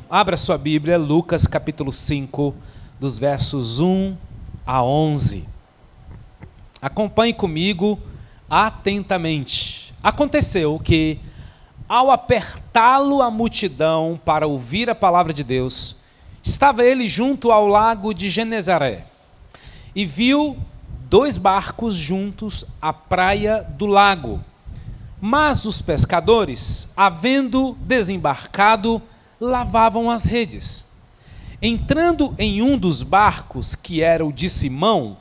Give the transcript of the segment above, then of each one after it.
Abra sua Bíblia, Lucas capítulo 5, dos versos 1 a 11. Acompanhe comigo atentamente. Aconteceu que, ao apertá-lo a multidão para ouvir a palavra de Deus, estava ele junto ao lago de Genezaré e viu 2 barcos juntos à praia do lago. Mas os pescadores, havendo desembarcado, lavavam as redes. Entrando em um dos barcos, que era o de Simão,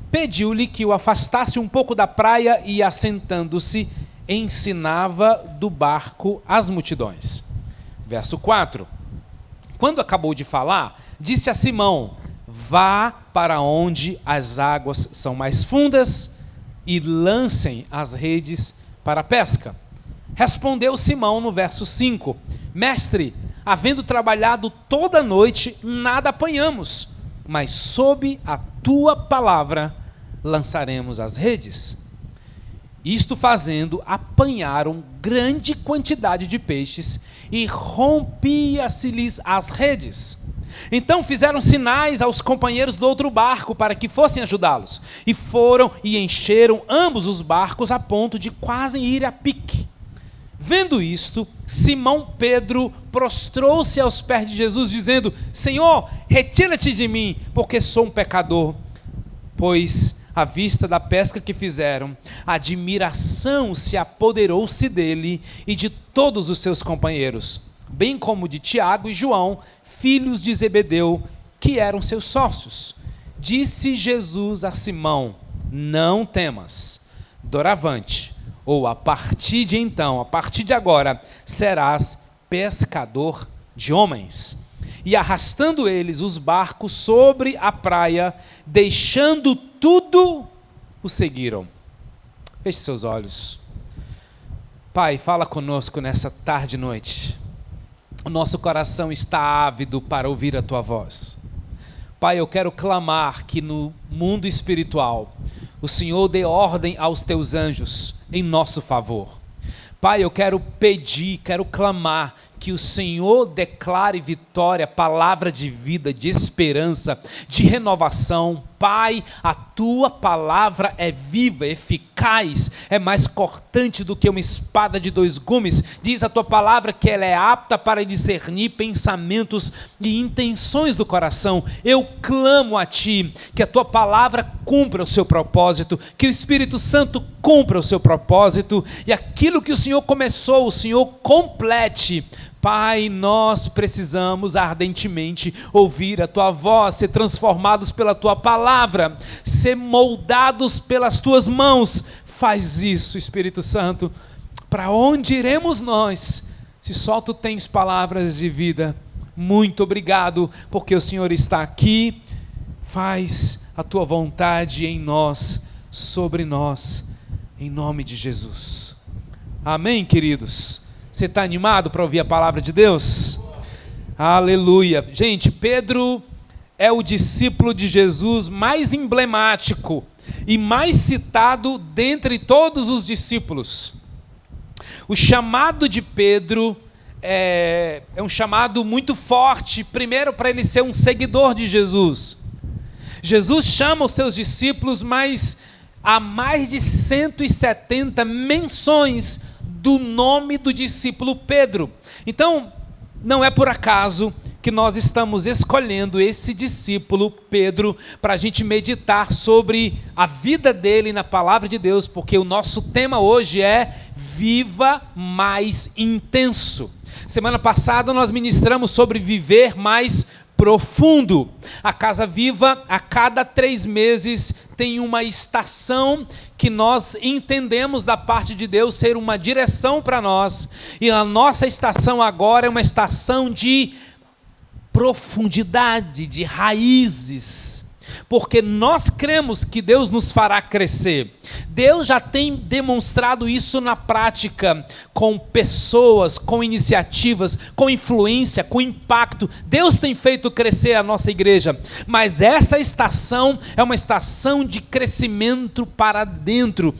pediu-lhe que o afastasse um pouco da praia e, assentando-se, ensinava do barco as multidões. Verso 4. Quando acabou de falar, disse a Simão: vá para onde as águas são mais fundas e lancem as redes para a pesca. Respondeu Simão no verso 5: Mestre, havendo trabalhado toda a noite, nada apanhamos, mas sob a tua palavra lançaremos as redes. Isto fazendo, apanharam grande quantidade de peixes e rompia-se-lhes as redes. Então fizeram sinais aos companheiros do outro barco para que fossem ajudá-los. E foram e encheram ambos os barcos a ponto de quase ir a pique. Vendo isto, Simão Pedro prostrou-se aos pés de Jesus, dizendo: Senhor, retira-te de mim, porque sou um pecador. Pois, à vista da pesca que fizeram, a admiração se apoderou-se dele e de todos os seus companheiros, bem como de Tiago e João, filhos de Zebedeu, que eram seus sócios. Disse Jesus a Simão: não temas, doravante, ou a partir de então, a partir de agora, serás pescador de homens. E arrastando eles os barcos sobre a praia, deixando tudo, o seguiram. Feche seus olhos. Pai, fala conosco nessa tarde e noite. O nosso coração está ávido para ouvir a tua voz. Pai, eu quero clamar que no mundo espiritual o Senhor dê ordem aos teus anjos em nosso favor. Pai, eu quero pedir, quero clamar que o Senhor declare vitória, palavra de vida, de esperança, de renovação. Pai, a tua palavra é viva, eficaz, é mais cortante do que uma espada de 2 gumes. Diz a tua palavra que ela é apta para discernir pensamentos e intenções do coração. Eu clamo a ti, que a tua palavra cumpra o seu propósito, que o Espírito Santo cumpra o seu propósito, e aquilo que o Senhor começou, o Senhor complete. Pai, nós precisamos ardentemente ouvir a tua voz, ser transformados pela tua palavra, ser moldados pelas tuas mãos. Faz isso, Espírito Santo. Para onde iremos nós, se só tu tens palavras de vida? Muito obrigado, porque o Senhor está aqui. Faz a tua vontade em nós, sobre nós, em nome de Jesus. Amém, queridos? Você está animado para ouvir a palavra de Deus? Aleluia. Gente, Pedro é o discípulo de Jesus mais emblemático e mais citado dentre todos os discípulos. O chamado de Pedro é um chamado muito forte, primeiro para ele ser um seguidor de Jesus. Jesus chama os seus discípulos, mas há mais de 170 menções do nome do discípulo Pedro. Então, não é por acaso que nós estamos escolhendo esse discípulo Pedro para a gente meditar sobre a vida dele na palavra de Deus, porque o nosso tema hoje é Viva Mais Intenso. Semana passada nós ministramos sobre viver mais profundo. A Casa Viva, a cada 3 meses, tem uma estação que nós entendemos da parte de Deus ser uma direção para nós. E a nossa estação agora é uma estação de profundidade, de raízes. porque nós cremos que Deus nos fará crescer. Deus já tem demonstrado isso na prática, com pessoas, com iniciativas, com influência, com impacto. Deus tem feito crescer a nossa igreja, mas essa estação é uma estação de crescimento para dentro,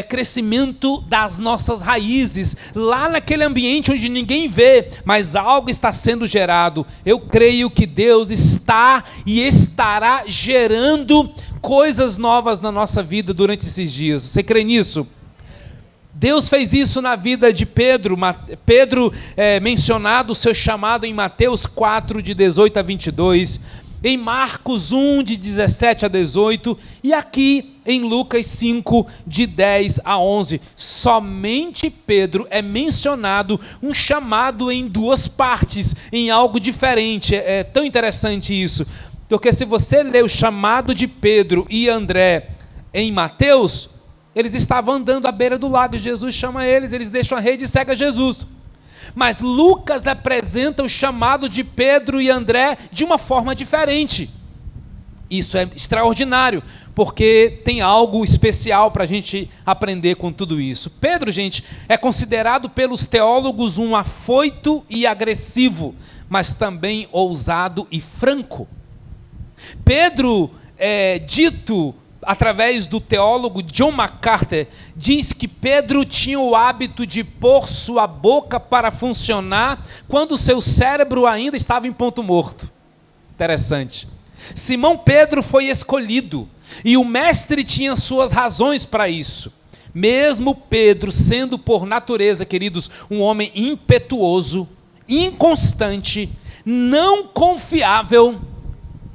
crescimento das nossas raízes, lá naquele ambiente onde ninguém vê, mas algo está sendo gerado. Eu creio que Deus está e estará gerando coisas novas na nossa vida durante esses dias. Você crê nisso? Deus fez isso na vida de Pedro. Pedro é mencionado o seu chamado em Mateus 4, de 18 a 22, em Marcos 1, de 17 a 18, e aqui em Lucas 5, de 10 a 11. Somente Pedro é mencionado um chamado em duas partes, em algo diferente. É tão interessante isso, porque se você ler o chamado de Pedro e André em Mateus, eles estavam andando à beira do lago, Jesus chama eles deixam a rede e seguem a Jesus. Mas Lucas apresenta o chamado de Pedro e André de uma forma diferente. Isso é extraordinário, porque tem algo especial para a gente aprender com tudo isso. Pedro, gente, é considerado pelos teólogos um afoito e agressivo, mas também ousado e franco. Pedro é dito através do teólogo John MacArthur, diz que Pedro tinha o hábito de pôr sua boca para funcionar quando seu cérebro ainda estava em ponto morto. Interessante. Simão Pedro foi escolhido e o mestre tinha suas razões para isso. Mesmo Pedro sendo por natureza, queridos, um homem impetuoso, inconstante, não confiável,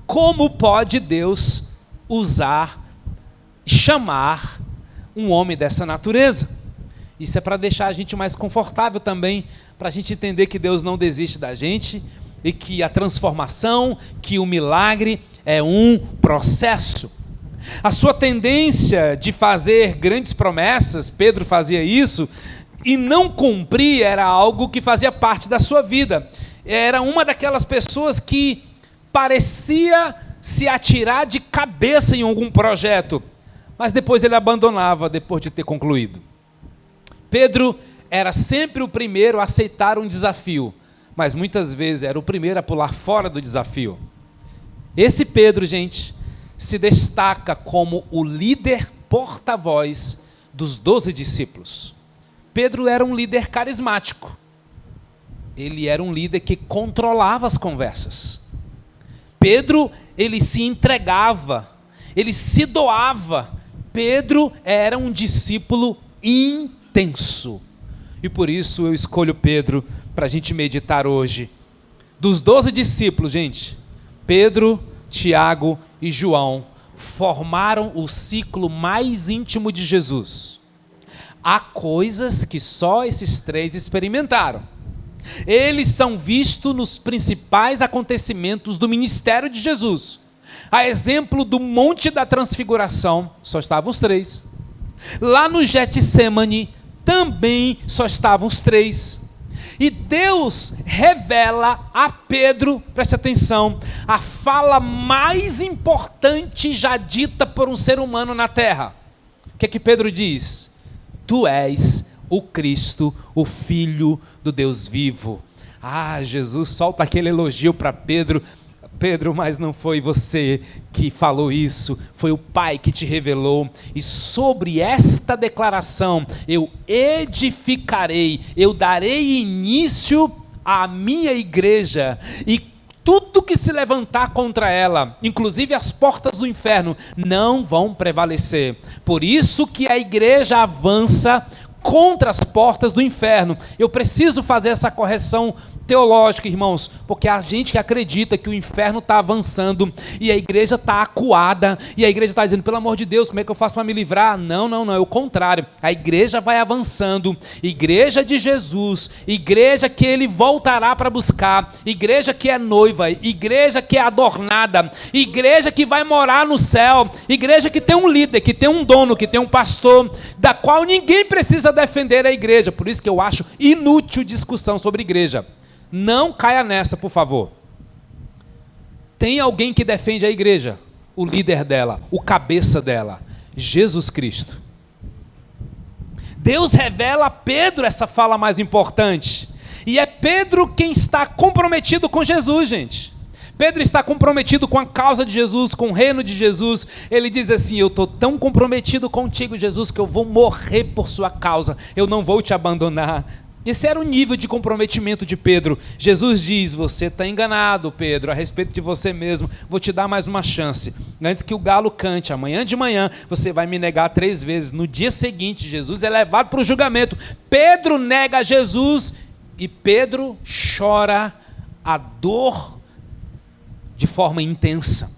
como pode Deus chamar um homem dessa natureza? Isso é para deixar a gente mais confortável também, para a gente entender que Deus não desiste da gente e que a transformação, que o milagre é um processo. A sua tendência de fazer grandes promessas, Pedro fazia isso, e não cumprir era algo que fazia parte da sua vida. Era uma daquelas pessoas que parecia se atirar de cabeça em algum projeto, mas depois ele abandonava depois de ter concluído. Pedro era sempre o primeiro a aceitar um desafio, mas muitas vezes era o primeiro a pular fora do desafio. Esse Pedro, gente, se destaca como o líder porta-voz dos 12 discípulos. Pedro era um líder carismático. Ele era um líder que controlava as conversas. Pedro, ele se entregava, ele se doava. Pedro era um discípulo intenso. E por isso eu escolho Pedro para a gente meditar hoje. Dos 12 discípulos, gente, Pedro, Tiago e João formaram o ciclo mais íntimo de Jesus. Há coisas que só esses três experimentaram. Eles são vistos nos principais acontecimentos do ministério de Jesus. A exemplo do Monte da Transfiguração, só estavam os três. Lá no Getsemane, também só estavam os três. E Deus revela a Pedro, preste atenção, a fala mais importante já dita por um ser humano na terra. O que é que Pedro diz? Tu és o Cristo, o Filho do Deus vivo. Jesus solta aquele elogio para Pedro. Pedro, mas não foi você que falou isso, foi o Pai que te revelou. E sobre esta declaração, eu edificarei, eu darei início à minha igreja, e tudo que se levantar contra ela, inclusive as portas do inferno, não vão prevalecer. Por isso que a igreja avança contra as portas do inferno. Eu preciso fazer essa correção teológica, irmãos, porque há gente que acredita que o inferno está avançando e a igreja está acuada, e a igreja está dizendo, pelo amor de Deus, como é que eu faço para me livrar? Não, é o contrário. A igreja vai avançando, igreja de Jesus, igreja que ele voltará para buscar, igreja que é noiva, igreja que é adornada, igreja que vai morar no céu, igreja que tem um líder, que tem um dono, que tem um pastor, da qual ninguém precisa defender a igreja. Por isso que eu acho inútil discussão sobre igreja. Não caia nessa, por favor. Tem alguém que defende a igreja? o líder dela, o cabeça dela? Jesus Cristo. Deus revela a Pedro essa fala mais importante. E é Pedro quem está comprometido com Jesus, gente. Pedro está comprometido com a causa de Jesus, com o reino de Jesus. Ele diz assim: eu estou tão comprometido contigo, Jesus, que eu vou morrer por sua causa. Eu não vou te abandonar. Esse era o nível de comprometimento de Pedro. Jesus diz: você está enganado, Pedro, a respeito de você mesmo. Vou te dar mais uma chance. Antes que o galo cante, amanhã de manhã, você vai me negar 3 vezes. No dia seguinte, Jesus é levado para o julgamento. Pedro nega Jesus e Pedro chora a dor de forma intensa.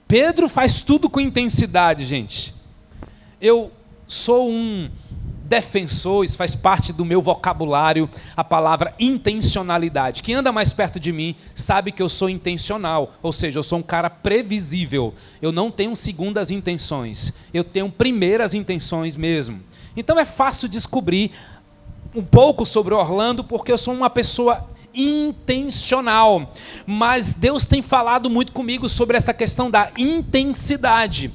Pedro faz tudo com intensidade, gente. Eu sou um defensor, isso faz parte do meu vocabulário, a palavra intencionalidade. Quem anda mais perto de mim sabe que eu sou intencional, ou seja, eu sou um cara previsível. Eu não tenho segundas intenções, eu tenho primeiras intenções mesmo. Então é fácil descobrir um pouco sobre Orlando, porque eu sou uma pessoa intencional. Mas Deus tem falado muito comigo sobre essa questão da intensidade,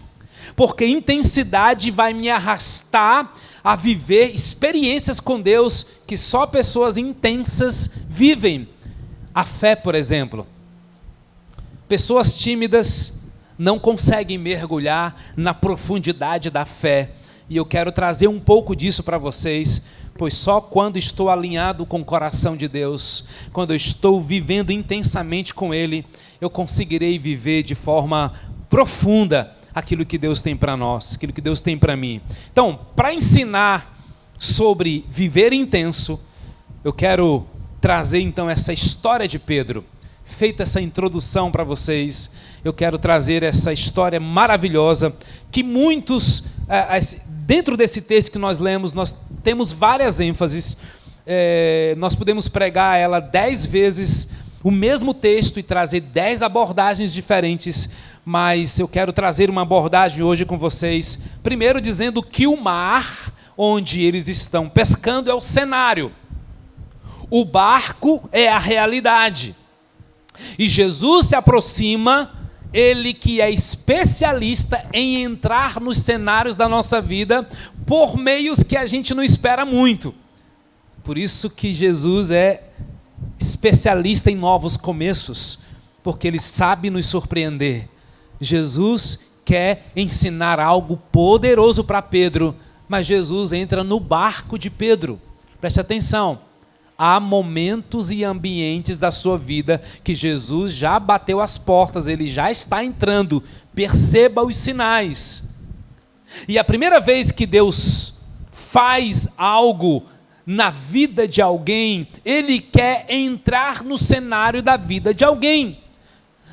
porque intensidade vai me arrastar a viver experiências com Deus que só pessoas intensas vivem. A fé, por exemplo. Pessoas tímidas não conseguem mergulhar na profundidade da fé. E eu quero trazer um pouco disso para vocês, pois só quando estou alinhado com o coração de Deus, quando eu estou vivendo intensamente com Ele, eu conseguirei viver de forma profunda aquilo que Deus tem para nós, aquilo que Deus tem para mim. Então, para ensinar sobre viver intenso, eu quero trazer então essa história de Pedro. Feita essa introdução para vocês, eu quero trazer essa história maravilhosa, que muitos, dentro desse texto que nós lemos, nós temos várias ênfases, nós podemos pregar ela 10 vezes, o mesmo texto, e trazer 10 abordagens diferentes, mas eu quero trazer uma abordagem hoje com vocês, primeiro dizendo que o mar onde eles estão pescando é o cenário, o barco é a realidade, e Jesus se aproxima, Ele que é especialista em entrar nos cenários da nossa vida, por meios que a gente não espera muito, por isso que Jesus é especialista em novos começos, porque Ele sabe nos surpreender. Jesus quer ensinar algo poderoso para Pedro, mas Jesus entra no barco de Pedro. Preste atenção, há momentos e ambientes da sua vida que Jesus já bateu as portas, Ele já está entrando, perceba os sinais. E a primeira vez que Deus faz algo na vida de alguém, Ele quer entrar no cenário da vida de alguém.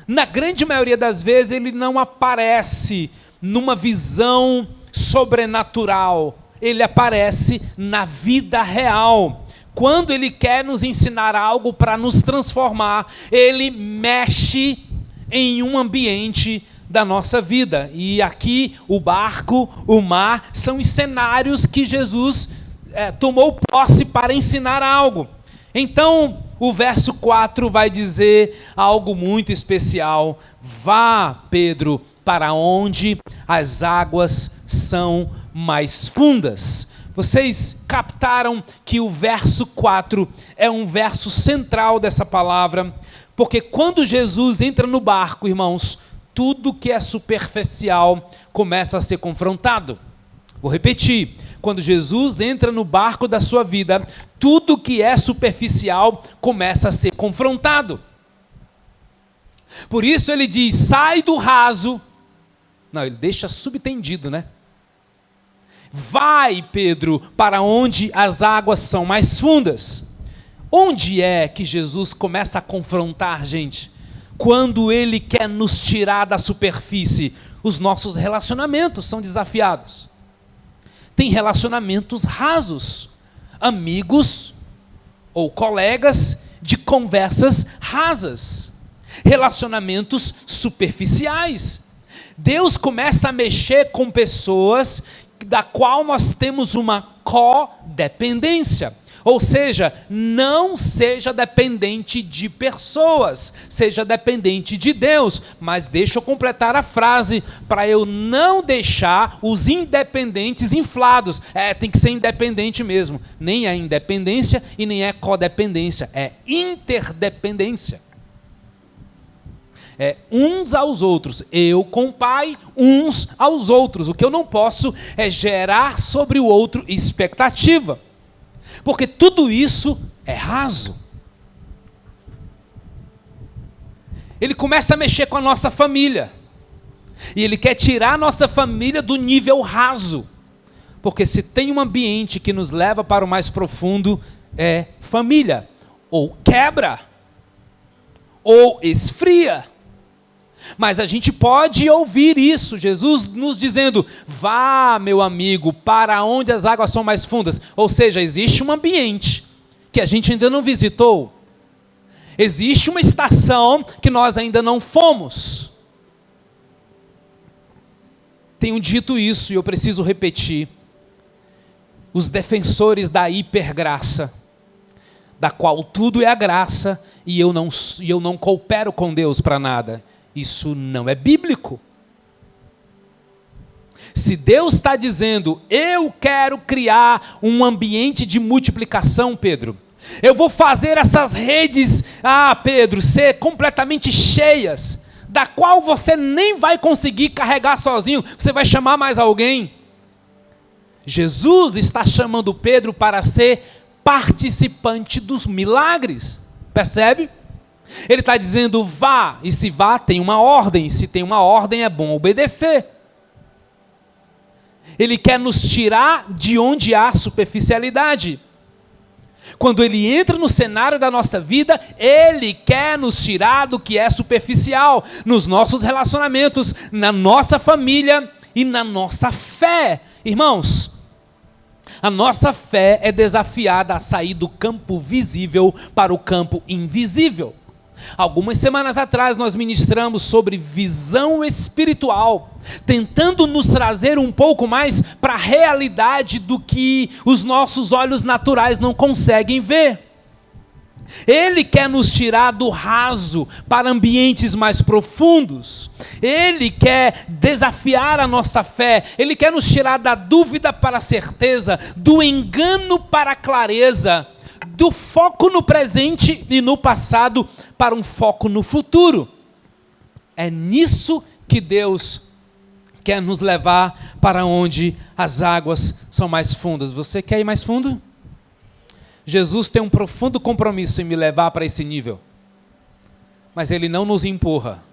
Na grande maioria das vezes, Ele não aparece numa visão sobrenatural, Ele aparece na vida real. Quando Ele quer nos ensinar algo para nos transformar, Ele mexe em um ambiente da nossa vida. E aqui o barco, o mar, são os cenários que Jesus tomou posse para ensinar algo. Então, o verso 4 vai dizer algo muito especial. Vá, Pedro, para onde as águas são mais fundas. Vocês captaram que o verso 4 é um verso central dessa palavra, porque quando Jesus entra no barco, irmãos, tudo que é superficial começa a ser confrontado. Vou repetir, quando Jesus entra no barco da sua vida, tudo que é superficial começa a ser confrontado. Por isso ele diz, sai do raso. Não, ele deixa subtendido, né? Vai, Pedro, para onde as águas são mais fundas. Onde é que Jesus começa a confrontar, gente? Quando Ele quer nos tirar da superfície, os nossos relacionamentos são desafiados. Tem relacionamentos rasos, amigos ou colegas de conversas rasas, relacionamentos superficiais. Deus começa a mexer com pessoas da qual nós temos uma codependência, Ou seja, não seja dependente de pessoas, seja dependente de Deus. Mas deixa eu completar a frase, para eu não deixar os independentes inflados. Tem que ser independente mesmo. Nem é independência e nem é codependência, é interdependência. Uns aos outros, eu com o Pai, uns aos outros. O que eu não posso é gerar sobre o outro expectativa, porque tudo isso é raso. Ele começa a mexer com a nossa família, e ele quer tirar a nossa família do nível raso, porque se tem um ambiente que nos leva para o mais profundo, é família. Ou quebra, ou esfria. Mas a gente pode ouvir isso, Jesus nos dizendo: vá, meu amigo, para onde as águas são mais fundas. Ou seja, existe um ambiente que a gente ainda não visitou. Existe uma estação que nós ainda não fomos. Tenho dito isso e eu preciso repetir. Os defensores da hipergraça, da qual tudo é a graça, e eu não coopero com Deus para nada. Isso não é bíblico. Se Deus está dizendo: eu quero criar um ambiente de multiplicação, Pedro, eu vou fazer essas redes, Pedro, ser completamente cheias, da qual você nem vai conseguir carregar sozinho, você vai chamar mais alguém. Jesus está chamando Pedro para ser participante dos milagres, percebe? Ele está dizendo: vá, e se vá tem uma ordem, se tem uma ordem é bom obedecer. Ele quer nos tirar de onde há superficialidade. Quando ele entra no cenário da nossa vida, ele quer nos tirar do que é superficial, nos nossos relacionamentos, na nossa família e na nossa fé. Irmãos, a nossa fé é desafiada a sair do campo visível para o campo invisível. Algumas semanas atrás nós ministramos sobre visão espiritual, tentando nos trazer um pouco mais para a realidade do que os nossos olhos naturais não conseguem ver. Ele quer nos tirar do raso para ambientes mais profundos. Ele quer desafiar a nossa fé. Ele quer nos tirar da dúvida para a certeza, do engano para a clareza, do foco no presente e no passado para um foco no futuro. É nisso que Deus quer nos levar, para onde as águas são mais fundas. Você quer ir mais fundo? Jesus tem um profundo compromisso em me levar para esse nível. Mas Ele não nos empurra,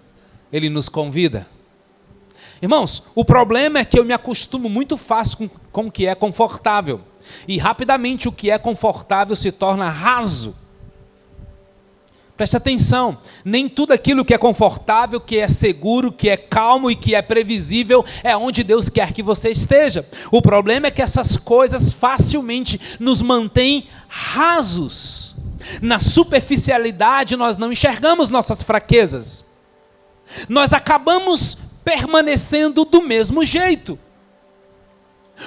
Ele nos convida. Irmãos, o problema é que eu me acostumo muito fácil com o que é confortável. E rapidamente o que é confortável se torna raso. Preste atenção, nem tudo aquilo que é confortável, que é seguro, que é calmo e que é previsível é onde Deus quer que você esteja. O problema é que essas coisas facilmente nos mantêm rasos. Na superficialidade nós não enxergamos nossas fraquezas. Nós acabamos permanecendo do mesmo jeito.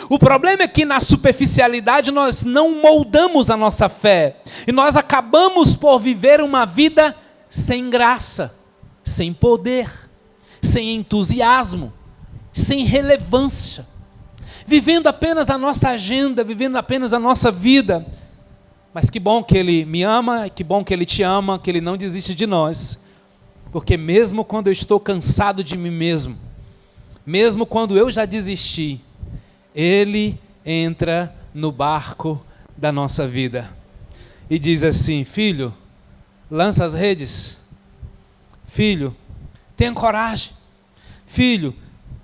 O problema é que na superficialidade nós não moldamos a nossa fé. E nós acabamos por viver uma vida sem graça, sem poder, sem entusiasmo, sem relevância. Vivendo apenas a nossa agenda, vivendo apenas a nossa vida. Mas que bom que Ele me ama, que bom que Ele te ama, que Ele não desiste de nós. Porque mesmo quando eu estou cansado de mim mesmo, mesmo quando eu já desisti, Ele entra no barco da nossa vida e diz assim: filho, lança as redes. Filho, tenha coragem. Filho,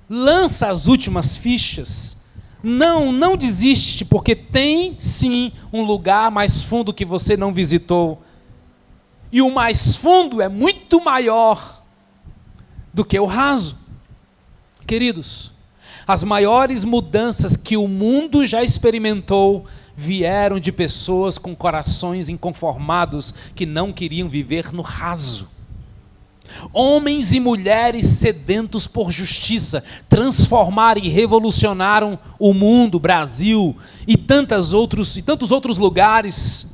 lança as últimas fichas. Não desiste, porque tem sim um lugar mais fundo que você não visitou. E o mais fundo é muito maior do que o raso. Queridos, as maiores mudanças que o mundo já experimentou vieram de pessoas com corações inconformados que não queriam viver no raso. Homens e mulheres sedentos por justiça transformaram e revolucionaram o mundo, o Brasil e tantos outros lugares.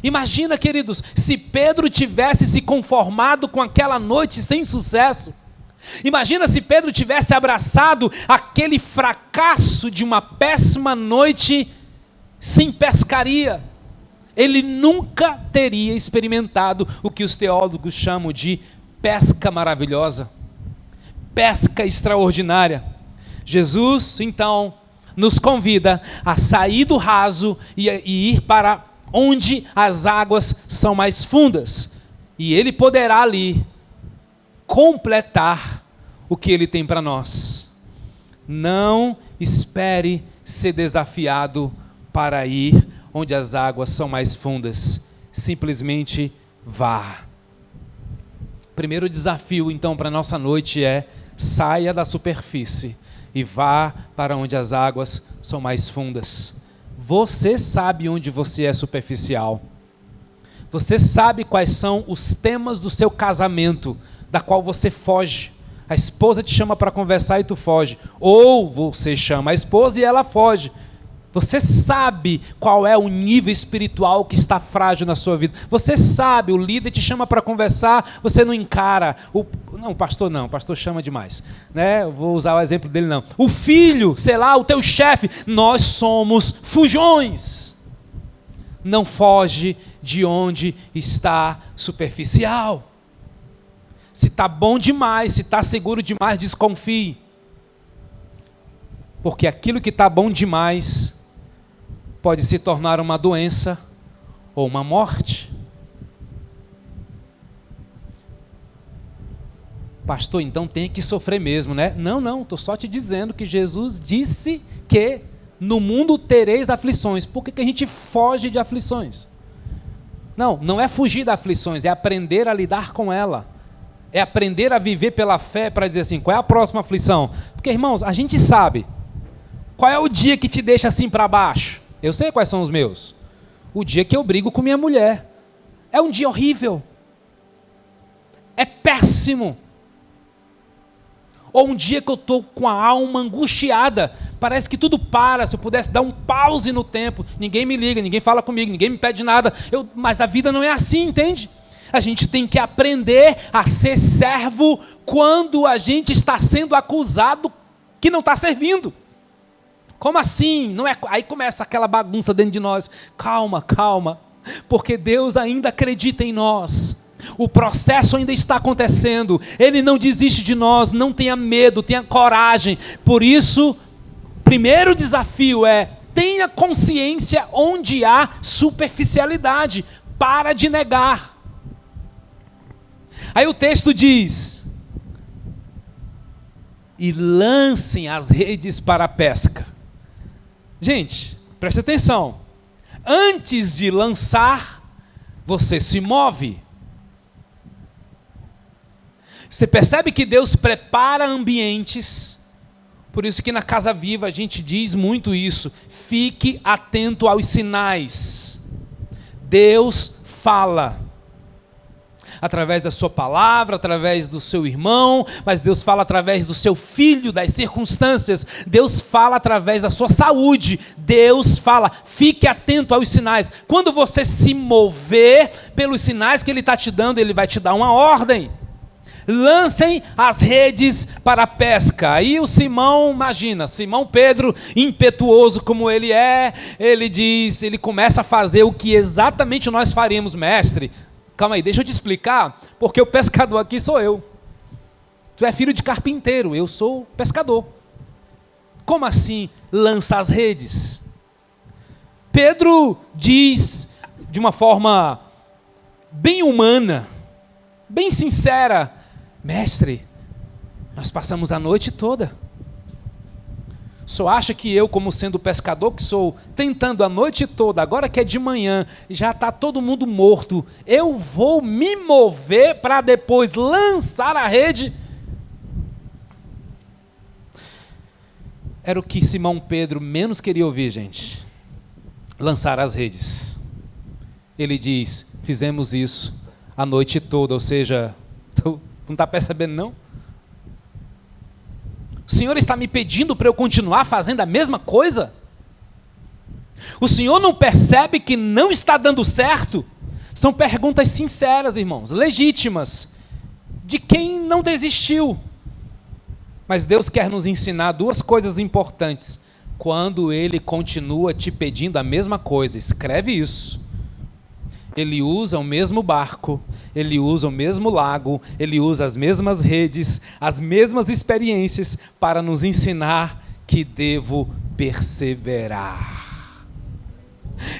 Imagina, queridos, se Pedro tivesse se conformado com aquela noite sem sucesso. Imagina se Pedro tivesse abraçado aquele fracasso de uma péssima noite sem pescaria. Ele nunca teria experimentado o que os teólogos chamam de pesca maravilhosa, pesca extraordinária. Jesus, então, nos convida a sair do raso e ir para onde as águas são mais fundas. E Ele poderá ali completar o que Ele tem para nós. Não espere ser desafiado para ir onde as águas são mais fundas. Simplesmente vá. Primeiro desafio, então, para a nossa noite é: saia da superfície e vá para onde as águas são mais fundas. Você sabe onde você é superficial. Você sabe quais são os temas do seu casamento, da qual você foge. A esposa te chama para conversar e tu foge. Ou você chama a esposa e ela foge. Você sabe qual é o nível espiritual que está frágil na sua vida. Você sabe, o líder te chama para conversar, você não encara. Não, o pastor chama demais. Né? Eu vou usar o exemplo dele não. O filho, sei lá, o teu chefe, nós somos fujões. Não foge de onde está superficial. Se está bom demais, se está seguro demais, desconfie. Porque aquilo que está bom demais pode se tornar uma doença ou uma morte. Pastor, então tem que sofrer mesmo, né? Não, estou só te dizendo que Jesus disse que no mundo tereis aflições. Por que a gente foge de aflições? Não é fugir das aflições, é aprender a lidar com ela. É aprender a viver pela fé para dizer assim, qual é a próxima aflição? Porque, irmãos, a gente sabe. Qual é o dia que te deixa assim para baixo? Eu sei quais são os meus. O dia que eu brigo com minha mulher. É um dia horrível. É péssimo. Ou um dia que eu estou com a alma angustiada. Parece que tudo para. Se eu pudesse dar um pause no tempo. Ninguém me liga, ninguém fala comigo, ninguém me pede nada. Mas a vida não é assim, entende? A gente tem que aprender a ser servo quando a gente está sendo acusado que não está servindo. Como assim? Não é... Aí começa aquela bagunça dentro de nós. Calma, porque Deus ainda acredita em nós. O processo ainda está acontecendo. Ele não desiste de nós. Não tenha medo, tenha coragem. Por isso, primeiro desafio é: tenha consciência onde há superficialidade. Para de negar. Aí o texto diz: e lancem as redes para a pesca. Gente, preste atenção. Antes de lançar, você se move. Você percebe que Deus prepara ambientes. Por isso que na Casa Viva a gente diz muito isso. Fique atento aos sinais. Deus fala. Através da sua palavra, através do seu irmão, mas Deus fala através do seu filho, das circunstâncias. Deus fala através da sua saúde. Deus fala, fique atento aos sinais. Quando você se mover pelos sinais que Ele está te dando, Ele vai te dar uma ordem. Lancem as redes para a pesca. Aí o Simão, imagina, Simão Pedro, impetuoso como ele é, ele começa a fazer o que exatamente nós faríamos, mestre. Calma aí, deixa eu te explicar, porque o pescador aqui sou eu. Tu é filho de carpinteiro, eu sou pescador. Como assim lança as redes? Pedro diz de uma forma bem humana, bem sincera: mestre, nós passamos a noite toda. Só acha que eu, como sendo pescador que sou, tentando a noite toda, agora que é de manhã, já está todo mundo morto, eu vou me mover para depois lançar a rede? Era o que Simão Pedro menos queria ouvir, gente. Lançar as redes. Ele diz: fizemos isso a noite toda, ou seja, Não está percebendo, não? O Senhor está me pedindo para eu continuar fazendo a mesma coisa? O Senhor não percebe que não está dando certo? São perguntas sinceras, irmãos, legítimas, de quem não desistiu. Mas Deus quer nos ensinar duas coisas importantes. Quando Ele continua te pedindo a mesma coisa, escreve isso. Ele usa o mesmo barco, Ele usa o mesmo lago, Ele usa as mesmas redes, as mesmas experiências para nos ensinar que devo perseverar,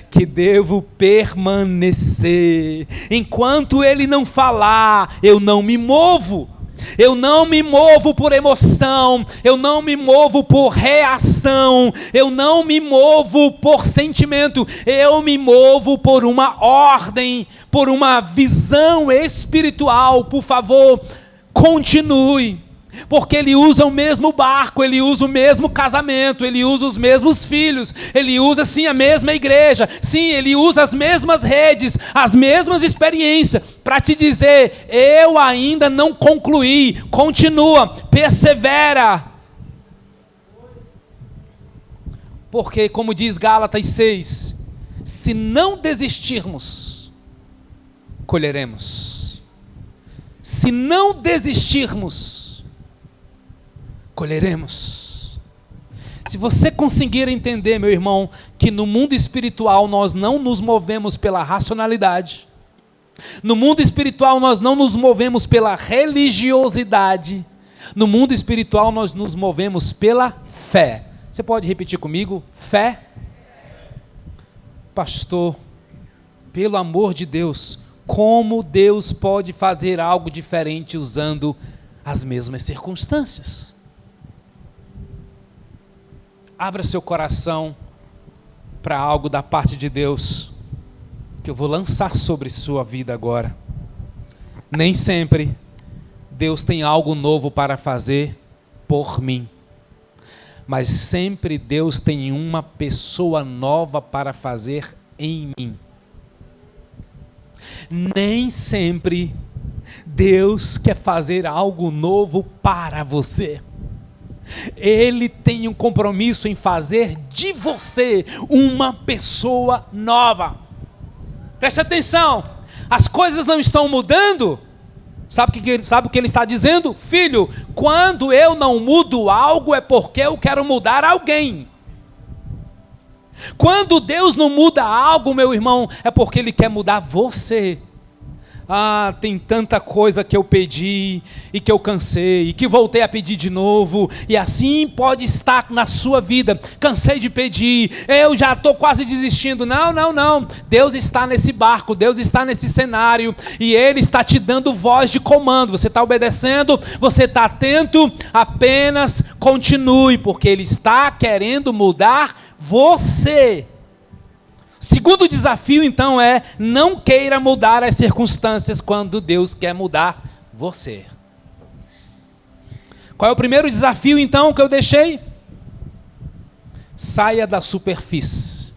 que devo permanecer. Enquanto Ele não falar, eu não me movo. Eu não me movo por emoção, eu não me movo por reação, eu não me movo por sentimento, eu me movo por uma ordem, por uma visão espiritual. Por favor, continue, porque Ele usa o mesmo barco, Ele usa o mesmo casamento, Ele usa os mesmos filhos, Ele usa sim a mesma igreja, sim, Ele usa as mesmas redes, as mesmas experiências, para te dizer, eu ainda não concluí, continua, persevera. Porque, como diz Gálatas 6, se não desistirmos, colheremos. Se não desistirmos, colheremos. Se você conseguir entender, meu irmão, que no mundo espiritual nós não nos movemos pela racionalidade, no mundo espiritual nós não nos movemos pela religiosidade, no mundo espiritual nós nos movemos pela fé. Você pode repetir comigo? Fé? Pastor, pelo amor de Deus, como Deus pode fazer algo diferente usando as mesmas circunstâncias? Abra seu coração para algo da parte de Deus, que eu vou lançar sobre sua vida agora. Nem sempre Deus tem algo novo para fazer por mim, mas sempre Deus tem uma pessoa nova para fazer em mim. Nem sempre Deus quer fazer algo novo para você. Ele tem um compromisso em fazer de você uma pessoa nova. Preste atenção, as coisas não estão mudando. Sabe o que ele está dizendo? Filho, quando eu não mudo algo é porque eu quero mudar alguém. Quando Deus não muda algo, meu irmão, é porque Ele quer mudar você. Ah, tem tanta coisa que eu pedi e que eu cansei e que voltei a pedir de novo, e assim pode estar na sua vida. Cansei de pedir, eu já estou quase desistindo. Não, não, não. Deus está nesse barco, Deus está nesse cenário e Ele está te dando voz de comando. Você está obedecendo, você está atento, apenas continue, porque Ele está querendo mudar você. Segundo desafio, então, é não queira mudar as circunstâncias quando Deus quer mudar você. Qual é o primeiro desafio, então, que eu deixei? Saia da superfície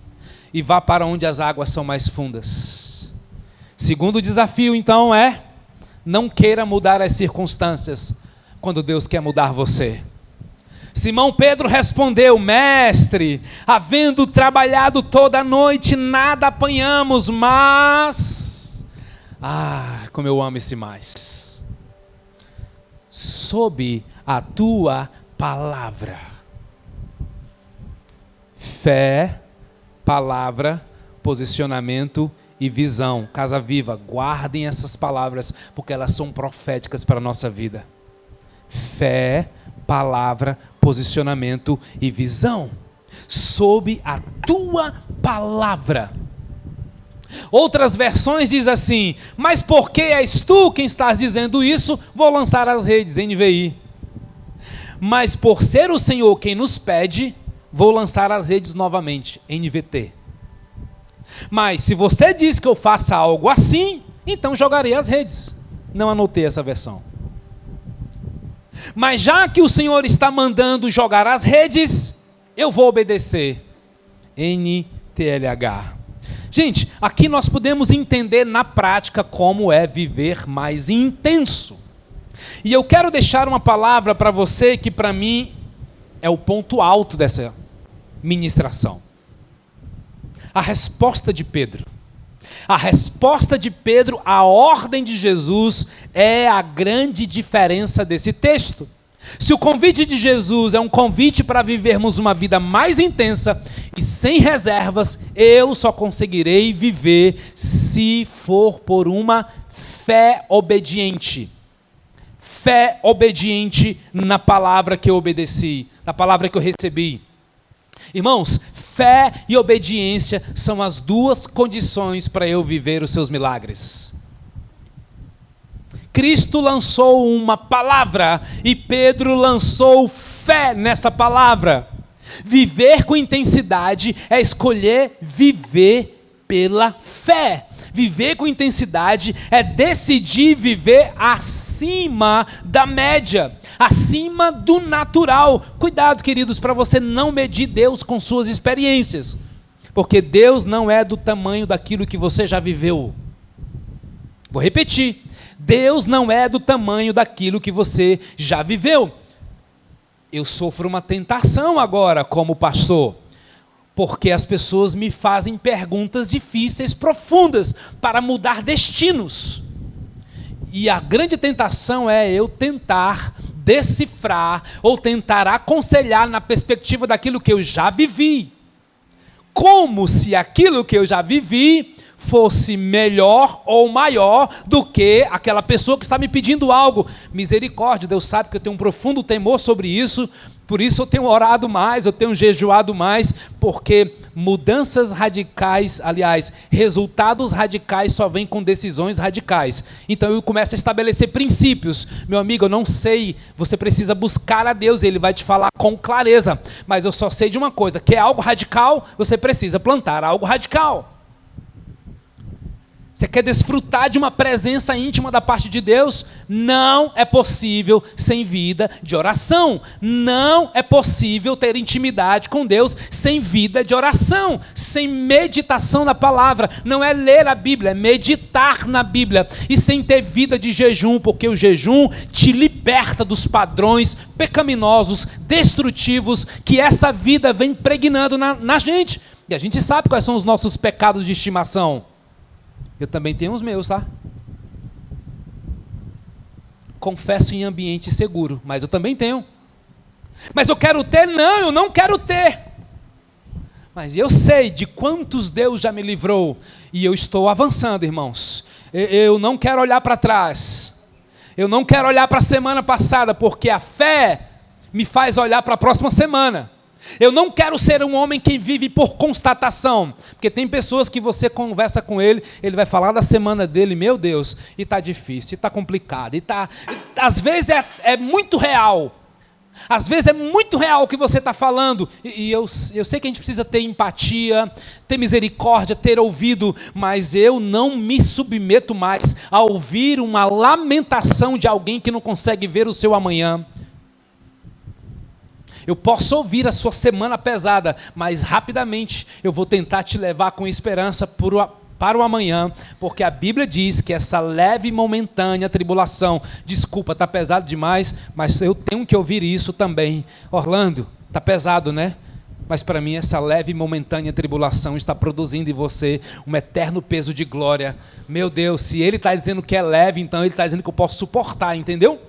e vá para onde as águas são mais fundas. Segundo desafio, então, é não queira mudar as circunstâncias quando Deus quer mudar você. Simão Pedro respondeu: Mestre, havendo trabalhado toda a noite, nada apanhamos, mas... como eu amo esse mais. Sob a tua palavra. Fé, palavra, posicionamento e visão. Casa Viva, guardem essas palavras, porque elas são proféticas para a nossa vida. Fé, palavra, posicionamento e visão. Sob a tua palavra. Outras versões diz assim: mas porque és tu quem estás dizendo isso, vou lançar as redes, NVI. Mas por ser o Senhor quem nos pede, vou lançar as redes novamente, NVT. Mas se você diz que eu faça algo assim, então jogarei as redes. Não anotei essa versão. Mas já que o Senhor está mandando jogar as redes, eu vou obedecer. NTLH. Gente, aqui nós podemos entender na prática como é viver mais intenso. E eu quero deixar uma palavra para você que para mim é o ponto alto dessa ministração. A resposta de Pedro. A resposta de Pedro à ordem de Jesus é a grande diferença desse texto. Se o convite de Jesus é um convite para vivermos uma vida mais intensa e sem reservas, eu só conseguirei viver se for por uma fé obediente. Fé obediente na palavra que eu obedeci, na palavra que eu recebi. Irmãos, fé e obediência são as duas condições para eu viver os seus milagres. Cristo lançou uma palavra e Pedro lançou fé nessa palavra. Viver com intensidade é escolher viver pela fé. Viver com intensidade é decidir viver acima da média, acima do natural. Cuidado, queridos, para você não medir Deus com suas experiências, porque Deus não é do tamanho daquilo que você já viveu. Vou repetir. Deus não é do tamanho daquilo que você já viveu. Eu sofro uma tentação agora como pastor, porque as pessoas me fazem perguntas difíceis, profundas, para mudar destinos. E a grande tentação é eu tentar decifrar ou tentar aconselhar na perspectiva daquilo que eu já vivi. Como se aquilo que eu já vivi fosse melhor ou maior do que aquela pessoa que está me pedindo algo. Misericórdia, Deus sabe que eu tenho um profundo temor sobre isso, por isso eu tenho orado mais, eu tenho jejuado mais, porque mudanças radicais, aliás, resultados radicais só vêm com decisões radicais. Então eu começo a estabelecer princípios. Meu amigo, eu não sei, você precisa buscar a Deus, Ele vai te falar com clareza, mas eu só sei de uma coisa, que é algo radical, você precisa plantar algo radical. Você quer desfrutar de uma presença íntima da parte de Deus? Não é possível sem vida de oração. Não é possível ter intimidade com Deus sem vida de oração, sem meditação na palavra. Não é ler a Bíblia, é meditar na Bíblia. E sem ter vida de jejum, porque o jejum te liberta dos padrões pecaminosos, destrutivos, que essa vida vem impregnando na gente. E a gente sabe quais são os nossos pecados de estimação. Eu também tenho os meus, tá? Confesso em ambiente seguro, mas eu também tenho. Mas eu quero ter? Não, eu não quero ter. Mas eu sei de quantos Deus já me livrou. E eu estou avançando, irmãos. Eu não quero olhar para trás. Eu não quero olhar para a semana passada, porque a fé me faz olhar para a próxima semana. Eu não quero ser um homem que vive por constatação, porque tem pessoas que você conversa com ele, ele vai falar da semana dele, meu Deus, e está difícil, e está complicado, às vezes é muito real, às vezes é muito real o que você está falando, e eu sei que a gente precisa ter empatia, ter misericórdia, ter ouvido, mas eu não me submeto mais a ouvir uma lamentação de alguém que não consegue ver o seu amanhã. Eu posso ouvir a sua semana pesada, mas rapidamente eu vou tentar te levar com esperança para o amanhã, porque a Bíblia diz que essa leve e momentânea tribulação, desculpa, está pesado demais, mas eu tenho que ouvir isso também. Orlando, está pesado, né? Mas para mim essa leve e momentânea tribulação está produzindo em você um eterno peso de glória. Meu Deus, se Ele está dizendo que é leve, então Ele está dizendo que eu posso suportar, entendeu?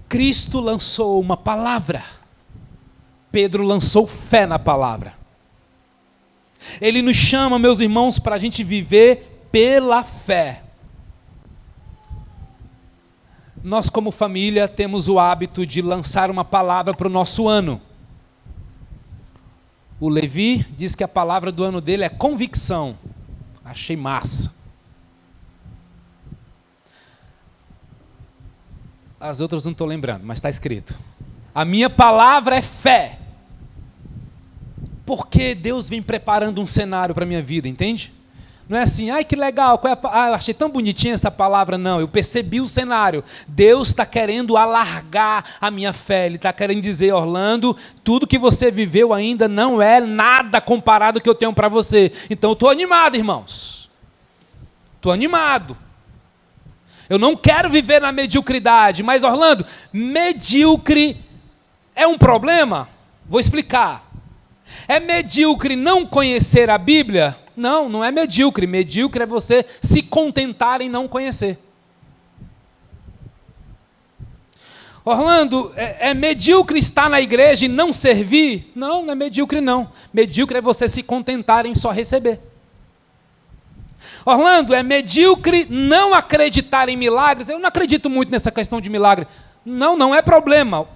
Cristo lançou uma palavra, Pedro lançou fé na palavra. Ele nos chama, meus irmãos, para a gente viver pela fé. Nós, como família, temos o hábito de lançar uma palavra para o nosso ano. O Levi diz que a palavra do ano dele é convicção. Achei massa. As outras não estou lembrando, mas está escrito. A minha palavra é fé. Porque Deus vem preparando um cenário para a minha vida, entende? Não é assim, ai que legal, eu achei tão bonitinha essa palavra. Não, eu percebi o cenário. Deus está querendo alargar a minha fé. Ele está querendo dizer, Orlando, tudo que você viveu ainda não é nada comparado ao que eu tenho para você. Então eu estou animado, irmãos. Estou animado. Eu não quero viver na mediocridade. Mas, Orlando, medíocre é um problema? Vou explicar. É medíocre não conhecer a Bíblia? Não, não é medíocre. Medíocre é você se contentar em não conhecer. Orlando, é medíocre estar na igreja e não servir? Não, não é medíocre não. Medíocre é você se contentar em só receber. Orlando, é medíocre não acreditar em milagres? Eu não acredito muito nessa questão de milagre. Não, não é problema.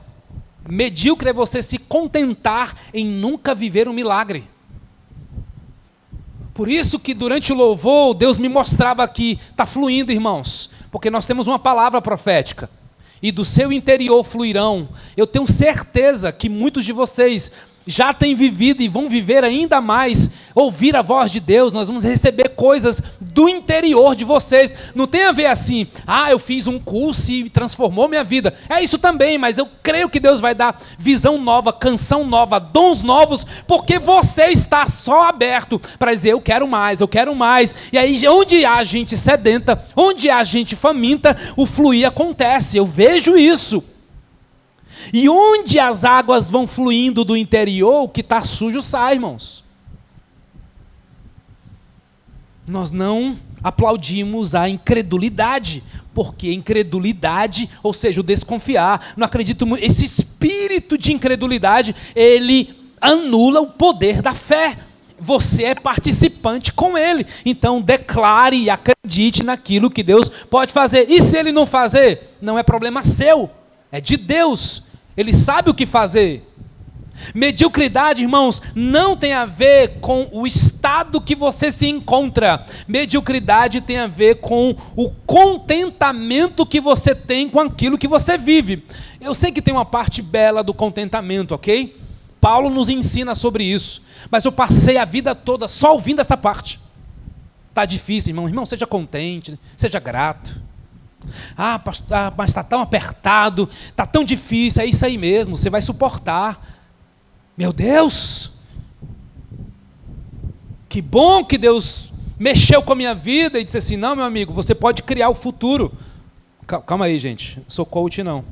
Medíocre é você se contentar em nunca viver um milagre. Por isso que durante o louvor, Deus me mostrava que está fluindo, irmãos, porque nós temos uma palavra profética. E do seu interior fluirão. Eu tenho certeza que muitos de vocês já têm vivido e vão viver ainda mais, ouvir a voz de Deus. Nós vamos receber coisas do interior de vocês. Não tem a ver assim, eu fiz um curso e transformou minha vida. É isso também, mas eu creio que Deus vai dar visão nova, canção nova, dons novos, porque você está só aberto para dizer, eu quero mais, eu quero mais. E aí, onde há gente sedenta, onde há gente faminta, o fluir acontece. Eu vejo isso. E onde as águas vão fluindo do interior, o que está sujo sai, irmãos. Nós não aplaudimos a incredulidade, porque incredulidade, ou seja, o desconfiar, não acredito muito, esse espírito de incredulidade, ele anula o poder da fé. Você é participante com ele, então declare e acredite naquilo que Deus pode fazer. E se ele não fazer, não é problema seu, é de Deus. Ele sabe o que fazer. Mediocridade, irmãos, não tem a ver com o estado que você se encontra. Mediocridade tem a ver com o contentamento que você tem com aquilo que você vive. Eu sei que tem uma parte bela do contentamento, ok? Paulo nos ensina sobre isso. Mas eu passei a vida toda só ouvindo essa parte. Está difícil, irmão. Irmão, seja contente, seja grato. Pastor, mas está tão apertado, está tão difícil, é isso aí mesmo, você vai suportar. Meu Deus, que bom que Deus mexeu com a minha vida e disse assim, não, meu amigo, você pode criar o futuro. Calma aí, gente, sou coach não,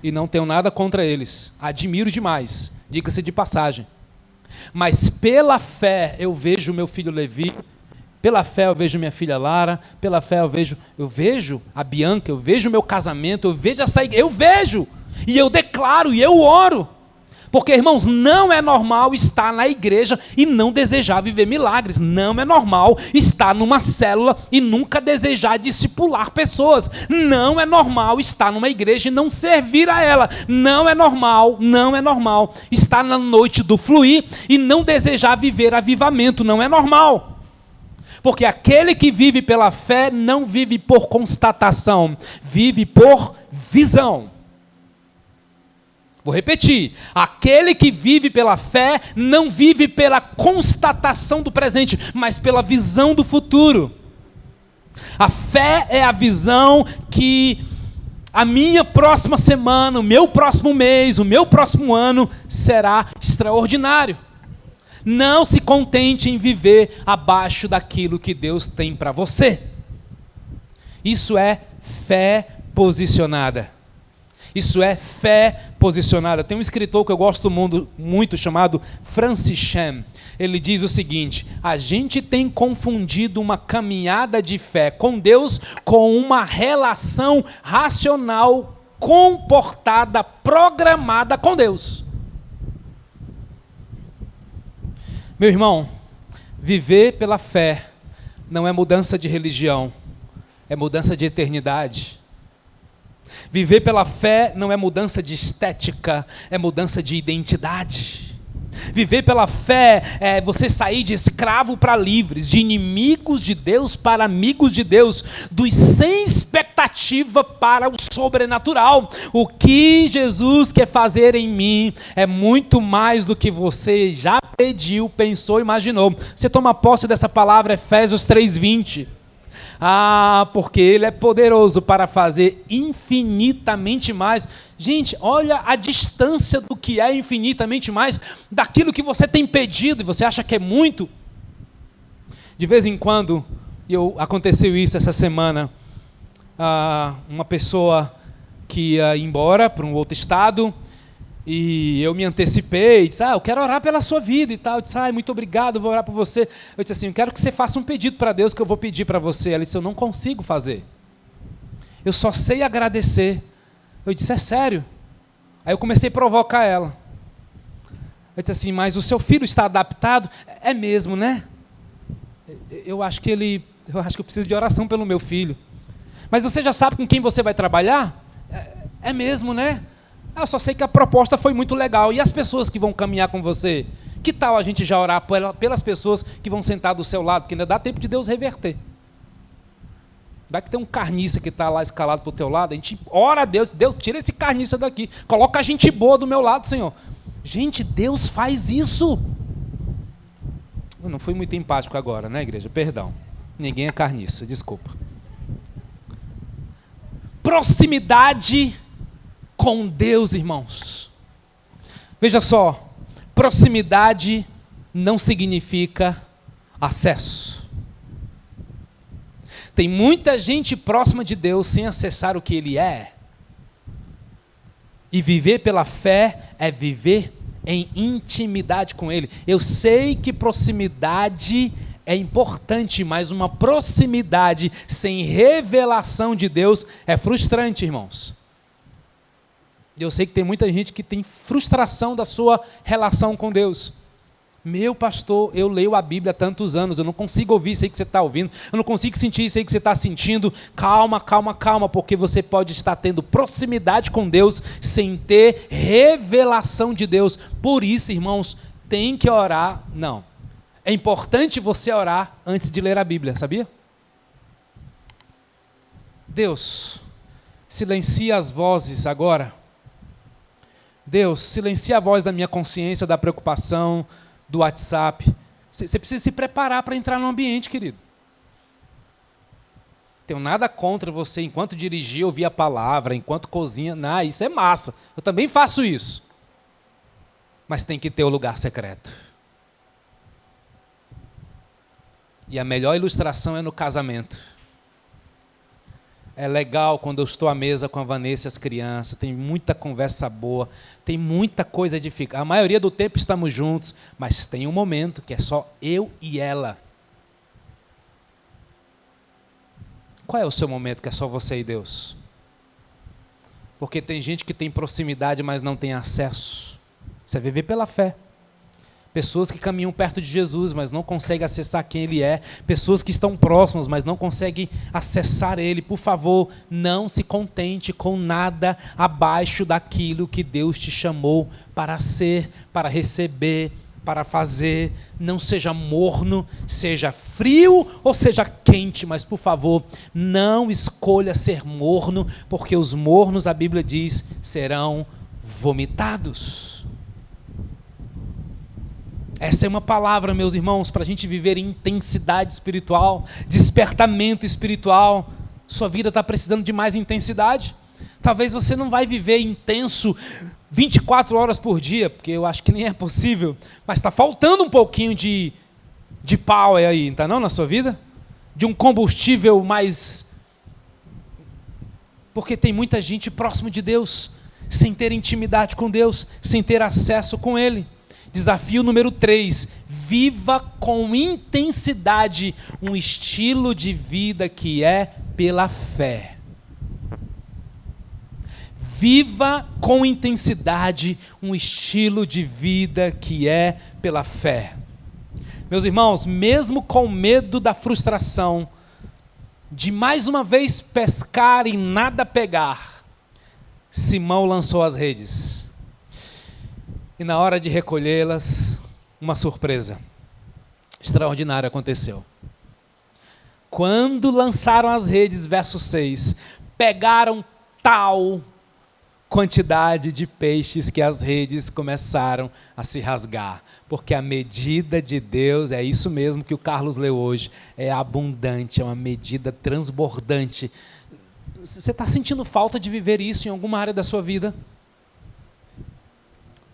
e não tenho nada contra eles, admiro demais, diga-se de passagem. Mas pela fé eu vejo meu filho Levi, pela fé eu vejo minha filha Lara, pela fé eu vejo a Bianca, eu vejo o meu casamento, eu vejo essa igreja, eu vejo, e eu declaro, e eu oro. Porque, irmãos, não é normal estar na igreja e não desejar viver milagres. Não é normal estar numa célula e nunca desejar discipular pessoas. Não é normal estar numa igreja e não servir a ela. Não é normal estar na noite do fluir e não desejar viver avivamento. Não é normal. Porque aquele que vive pela fé não vive por constatação, vive por visão. Vou repetir, aquele que vive pela fé não vive pela constatação do presente, mas pela visão do futuro. A fé é a visão que a minha próxima semana, o meu próximo mês, o meu próximo ano será extraordinário. Não se contente em viver abaixo daquilo que Deus tem para você. Isso é fé posicionada. Isso é fé posicionada. Tem um escritor que eu gosto muito chamado Francis Chan. Ele diz o seguinte: a gente tem confundido uma caminhada de fé com Deus com uma relação racional, comportada, programada com Deus. Meu irmão, viver pela fé não é mudança de religião, é mudança de eternidade. Viver pela fé não é mudança de estética, é mudança de identidade. Viver pela fé é você sair de escravo para livres, de inimigos de Deus para amigos de Deus, dos sem expectativa para o sobrenatural. O que Jesus quer fazer em mim é muito mais do que você já pediu, pensou, imaginou. Você toma posse dessa palavra, Efésios 3:20. Porque Ele é poderoso para fazer infinitamente mais. Gente, olha a distância do que é infinitamente mais daquilo que você tem pedido e você acha que é muito. De vez em quando, aconteceu isso essa semana, uma pessoa que ia embora para um outro estado, e eu me antecipei, disse, eu quero orar pela sua vida e tal. Eu disse, muito obrigado, vou orar por você. Eu disse assim, eu quero que você faça um pedido para Deus que eu vou pedir para você. Ela disse, eu não consigo fazer. Eu só sei agradecer. Eu disse, é sério? Aí eu comecei a provocar ela. Eu disse assim, mas o seu filho está adaptado? É mesmo, né? Eu acho que eu preciso de oração pelo meu filho. Mas você já sabe com quem você vai trabalhar? É mesmo, né? Eu só sei que a proposta foi muito legal. E as pessoas que vão caminhar com você? Que tal a gente já orar pelas pessoas que vão sentar do seu lado? Porque ainda dá tempo de Deus reverter. Vai que tem um carniça que está lá escalado para o teu lado, a gente ora a Deus, Deus, tira esse carniça daqui, coloca a gente boa do meu lado, Senhor. Gente, Deus faz isso. Eu não fui muito empático agora, né, igreja? Perdão. Ninguém é carniça, desculpa. Proximidade com Deus, irmãos. Veja só, proximidade não significa acesso. Tem muita gente próxima de Deus sem acessar o que Ele é. E viver pela fé é viver em intimidade com Ele. Eu sei que proximidade é importante, mas uma proximidade sem revelação de Deus é frustrante, irmãos. Eu sei que tem muita gente que tem frustração da sua relação com Deus. Meu pastor, eu leio a Bíblia há tantos anos, eu não consigo ouvir isso aí que você está ouvindo, eu não consigo sentir isso aí que você está sentindo. Calma, calma, calma, porque você pode estar tendo proximidade com Deus sem ter revelação de Deus. Por isso, irmãos, tem que orar. Não, é importante você orar antes de ler a Bíblia, sabia? Deus, silencia as vozes agora. Deus, silencia a voz da minha consciência, da preocupação, do WhatsApp. Você precisa se preparar para entrar no ambiente, querido. Tenho nada contra você, enquanto dirigir, ouvir a palavra, enquanto cozinha. Não, isso é massa. Eu também faço isso. Mas tem que ter o lugar secreto. E a melhor ilustração é no casamento. É legal quando eu estou à mesa com a Vanessa e as crianças, tem muita conversa boa, tem muita coisa edificante. A maioria do tempo estamos juntos, mas tem um momento que é só eu e ela. Qual é o seu momento que é só você e Deus? Porque tem gente que tem proximidade, mas não tem acesso. Você vive pela fé. Pessoas que caminham perto de Jesus, mas não conseguem acessar quem Ele é. Pessoas que estão próximas, mas não conseguem acessar Ele. Por favor, não se contente com nada abaixo daquilo que Deus te chamou para ser, para receber, para fazer. Não seja morno, seja frio ou seja quente, mas por favor, não escolha ser morno, porque os mornos, a Bíblia diz, serão vomitados. Essa é uma palavra, meus irmãos, para a gente viver em intensidade espiritual, despertamento espiritual. Sua vida está precisando de mais intensidade. Talvez você não vai viver intenso 24 horas por dia, porque eu acho que nem é possível, mas está faltando um pouquinho de power aí, tá não, na sua vida? De um combustível mais... Porque tem muita gente próximo de Deus, sem ter intimidade com Deus, sem ter acesso com Ele. Desafio número 3, viva com intensidade um estilo de vida que é pela fé. Viva com intensidade um estilo de vida que é pela fé. Meus irmãos, mesmo com medo da frustração, de mais uma vez pescar e nada pegar, Simão lançou as redes. E na hora de recolhê-las, uma surpresa extraordinária aconteceu. Quando lançaram as redes, verso 6, pegaram tal quantidade de peixes que as redes começaram a se rasgar. Porque a medida de Deus, é isso mesmo que o Carlos leu hoje, é abundante, é uma medida transbordante. Você está sentindo falta de viver isso em alguma área da sua vida?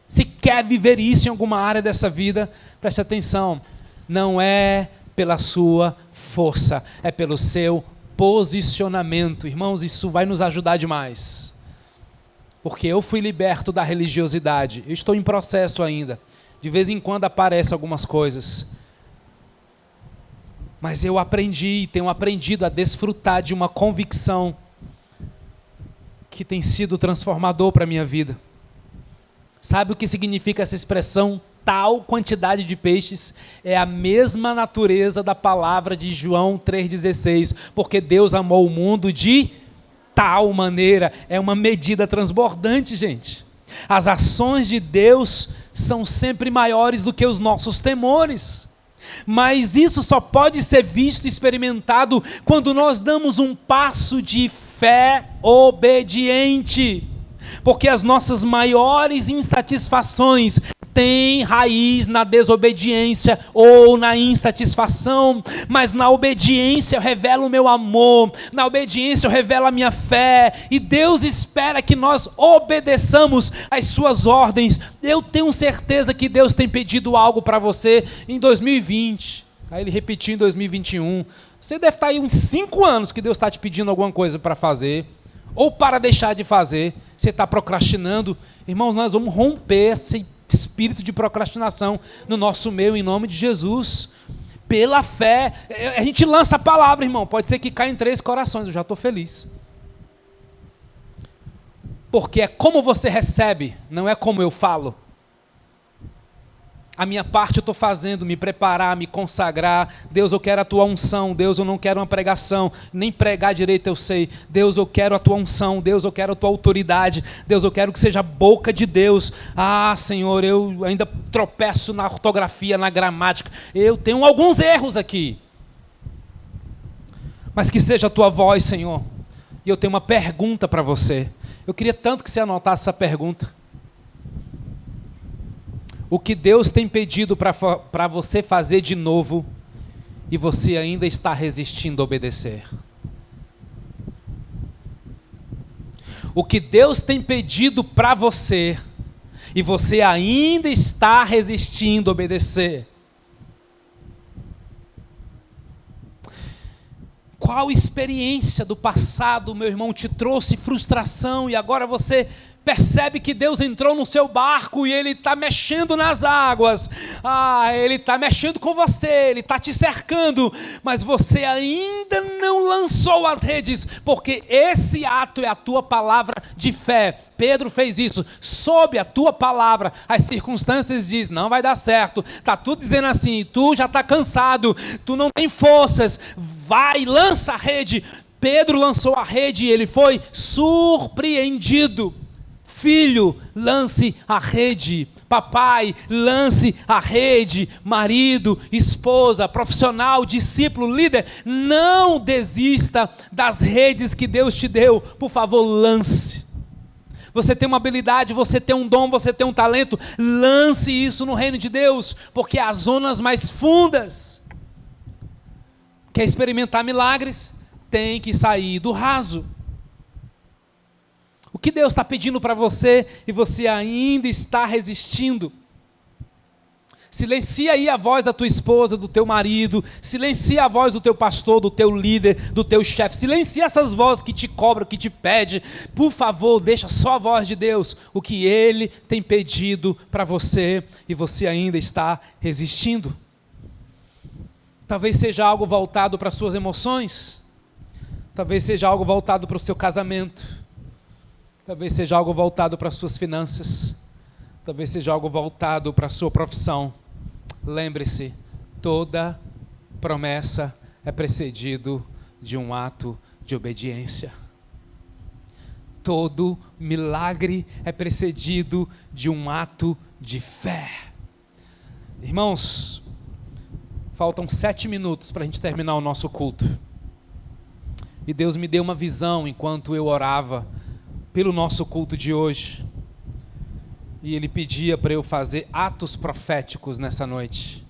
Se quer viver isso em alguma área dessa vida, preste atenção, não é pela sua força, é pelo seu posicionamento. Irmãos, isso vai nos ajudar demais. Porque eu fui liberto da religiosidade. Eu estou em processo ainda. De vez em quando aparecem algumas coisas. Mas eu aprendi, tenho aprendido a desfrutar de uma convicção que tem sido transformador para a minha vida. Sabe o que significa essa expressão, tal quantidade de peixes? É a mesma natureza da palavra de João 3,16, porque Deus amou o mundo de tal maneira. É uma medida transbordante, gente. As ações de Deus são sempre maiores do que os nossos temores. Mas isso só pode ser visto e experimentado quando nós damos um passo de fé obediente. Porque as nossas maiores insatisfações têm raiz na desobediência ou na insatisfação, mas na obediência eu revelo o meu amor, na obediência eu revelo a minha fé, e Deus espera que nós obedeçamos às suas ordens. Eu tenho certeza que Deus tem pedido algo para você em 2020, aí Ele repetiu em 2021, você deve estar aí uns 5 anos que Deus está te pedindo alguma coisa para fazer, ou para deixar de fazer, você está procrastinando. Irmãos, nós vamos romper esse espírito de procrastinação no nosso meio, em nome de Jesus, pela fé. A gente lança a palavra, irmão, pode ser que caia em 3 corações, eu já estou feliz. Porque é como você recebe, não é como eu falo. A minha parte eu estou fazendo, me preparar, me consagrar. Deus, eu quero a tua unção. Deus, eu não quero uma pregação, nem pregar direito eu sei. Deus, eu quero a tua unção. Deus, eu quero a tua autoridade. Deus, eu quero que seja a boca de Deus. Ah, Senhor, eu ainda tropeço na ortografia, na gramática. Eu tenho alguns erros aqui. Mas que seja a tua voz, Senhor. E eu tenho uma pergunta para você. Eu queria tanto que você anotasse essa pergunta. O que Deus tem pedido para você fazer de novo e você ainda está resistindo a obedecer? O que Deus tem pedido para você e você ainda está resistindo a obedecer? Qual experiência do passado, meu irmão, te trouxe frustração e agora você percebe que Deus entrou no seu barco e Ele está mexendo nas águas, Ele está mexendo com você, Ele está te cercando, mas você ainda não lançou as redes, porque esse ato é a tua palavra de fé. Pedro fez isso, sob a tua palavra, as circunstâncias dizem, não vai dar certo, está tudo dizendo assim, tu já está cansado, tu não tem forças, vai, lança a rede. Pedro lançou a rede e ele foi surpreendido. Filho, lance a rede. Papai, lance a rede. Marido, esposa, profissional, discípulo, líder, não desista das redes que Deus te deu. Por favor, lance. Você tem uma habilidade, você tem um dom, você tem um talento, lance isso no reino de Deus, porque as zonas mais fundas. Quer experimentar milagres? Tem que sair do raso. O que Deus está pedindo para você e você ainda está resistindo? Silencia aí a voz da tua esposa, do teu marido, silencia a voz do teu pastor, do teu líder, do teu chefe, silencia essas vozes que te cobram, que te pedem. Por favor, deixa só a voz de Deus, o que Ele tem pedido para você e você ainda está resistindo. Talvez seja algo voltado para as suas emoções, talvez seja algo voltado para o seu casamento, talvez seja algo voltado para as suas finanças, talvez seja algo voltado para a sua profissão. Lembre-se, toda promessa é precedido de um ato de obediência. Todo milagre é precedido de um ato de fé. Irmãos, faltam 7 minutos para a gente terminar o nosso culto. E Deus me deu uma visão enquanto eu orava pelo nosso culto de hoje. E Ele pedia para eu fazer atos proféticos nessa noite.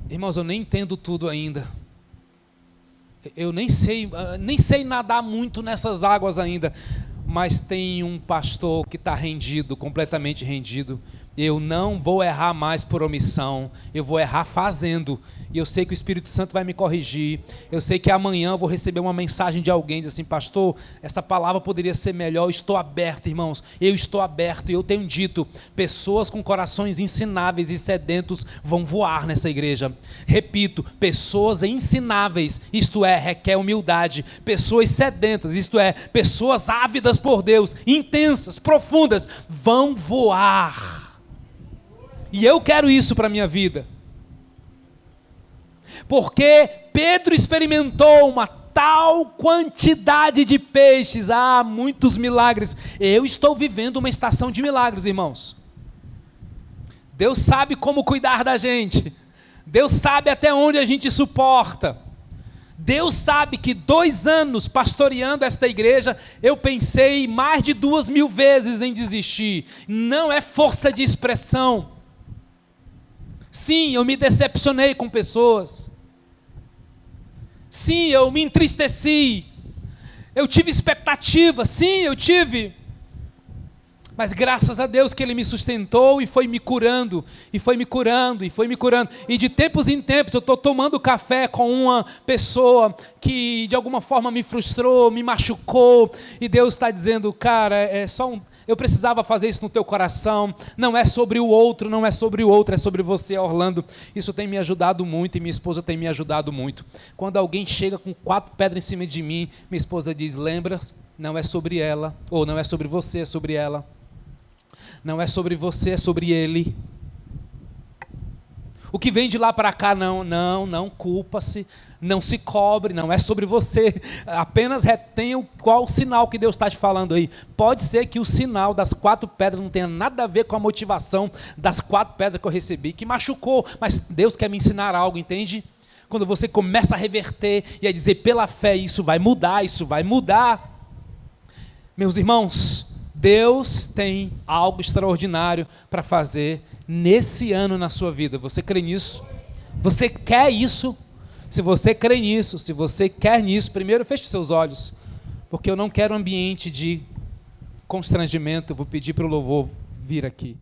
Irmãos, eu nem entendo tudo ainda. Eu nem sei nadar muito nessas águas ainda. Mas tem um pastor que está rendido, completamente rendido. Eu não vou errar mais por omissão, eu vou errar fazendo. E eu sei que o Espírito Santo vai me corrigir. Eu sei que amanhã eu vou receber uma mensagem de alguém, diz assim: pastor, essa palavra poderia ser melhor. Eu estou aberto, irmãos, eu estou aberto. E eu tenho dito, pessoas com corações ensináveis e sedentos vão voar nessa igreja. Repito, pessoas ensináveis, isto é, requer humildade. Pessoas sedentas, isto é, pessoas ávidas por Deus, intensas, profundas, vão voar. E eu quero isso para a minha vida. Porque Pedro experimentou uma tal quantidade de peixes, muitos milagres. Eu estou vivendo uma estação de milagres, irmãos. Deus sabe como cuidar da gente. Deus sabe até onde a gente suporta. Deus sabe que 2 anos pastoreando esta igreja, eu pensei mais de 2.000 vezes em desistir. Não é força de expressão. Sim, eu me decepcionei com pessoas. Sim, eu me entristeci. Eu tive expectativa. Sim, eu tive. Mas graças a Deus que Ele me sustentou e foi me curando. E foi me curando, e foi me curando. E de tempos em tempos eu estou tomando café com uma pessoa que de alguma forma me frustrou, me machucou. E Deus está dizendo: cara, eu precisava fazer isso no teu coração. Não é sobre o outro, não é sobre o outro, é sobre você, Orlando. Isso tem me ajudado muito e minha esposa tem me ajudado muito. Quando alguém chega com 4 pedras em cima de mim, minha esposa diz: lembra, não é sobre ela, ou não é sobre você, é sobre ela. Não é sobre você, é sobre ele. O que vem de lá para cá, não culpa-se, não se cobre, não é sobre você. Apenas retenha qual o sinal que Deus está te falando aí. Pode ser que o sinal das 4 pedras não tenha nada a ver com a motivação das 4 pedras que eu recebi, que machucou, mas Deus quer me ensinar algo, entende? Quando você começa a reverter e a dizer pela fé, isso vai mudar, isso vai mudar. Meus irmãos, Deus tem algo extraordinário para fazer nesse ano na sua vida. Você crê nisso? Você quer isso? Se você crê nisso, se você quer nisso, primeiro feche seus olhos, porque eu não quero um ambiente de constrangimento. Eu vou pedir para o louvor vir aqui.